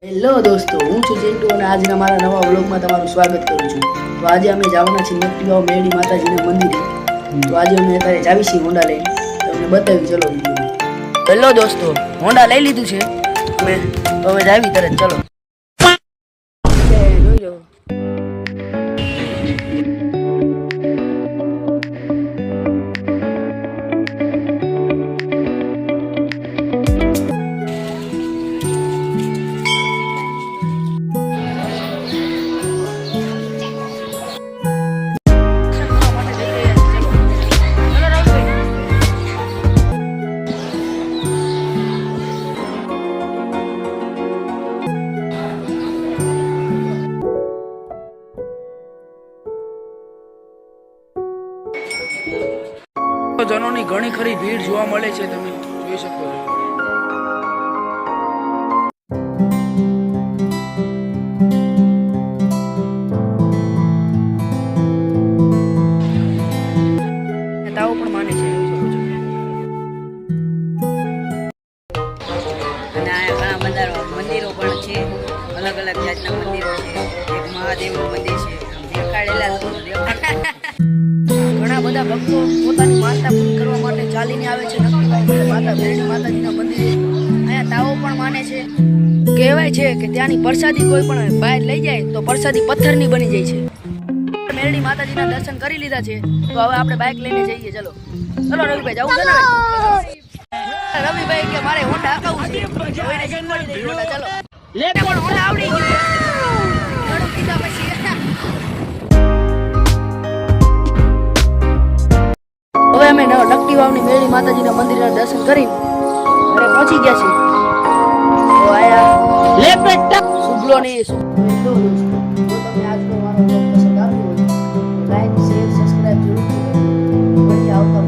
Hello દોસ્તો, હું છું ચિંટુ અને આજના મારા નવા વ્લોગમાં તમારું સ્વાગત કરું છું. તો આજે અમે જવાના છીએ નકટીવાવ મેરડી માતાજીના મંદિરે. તો આજે અમે અત્યારે જાવી છીએ હોન્ડા લઈને. તમને બતાવી ચલો વિડીયો. હેલો દોસ્તો, હોન્ડા લઈ લીધું છે અમે, તો હવે જાવી તરત ચલો. જોઈ લો. જનોની ઘણી ખરી ભીડ જોવા મળે છે, તમે જોઈ શકો છો. તાવો પણ માને છે, જોઈ શકો છો. અને અહીંયા ઘણા મંદિરો પણ છે, અલગ અલગ જાતના મંદિરો છે. એક મહાદેવનું મંદિર છે, દેખાડેલા ઘણા બધા ભક્તો પોતાની માનતા પૂરી કરવા માટે ચાલીને આવે છે માતા મેરડી માતાજીના મંદિરે. અહીંયા તાવો પણ માને છે. કહેવાય છે કે ત્યાંની પ્રસાદી કોઈ પણ બહાર લઈ જાય તો પ્રસાદી પથ્થરની બની જાય છે. મેરડી માતાજીના દર્શન કરી લીધા છે, તો હવે આપણે બાઇક લઈને જઈએ. ચલો ચલો રવિભાઈ, જવું છે ને? રવિભાઈ કે મારે હોન્ડા હકાવવું છે. કોઈને શીખવાડી દઈએ હોન્ડા. ચલો લે, પણ હોન્ડા આવડી ગયું ઘણું કીધા પછી. હવે અમે નકટીવાવની મેરડી માતાજીના મંદિરના દર્શન કરી ઘરે પહોંચી ગયા છીએ. તો આયા લે બેટા સુબલો ને જો તમને આજનો મારો વ્લોગ પસંદ આવ્યો હોય તો લાઈક શેર સબસ્ક્રાઇબ જરૂર કરજો. મળી આવતા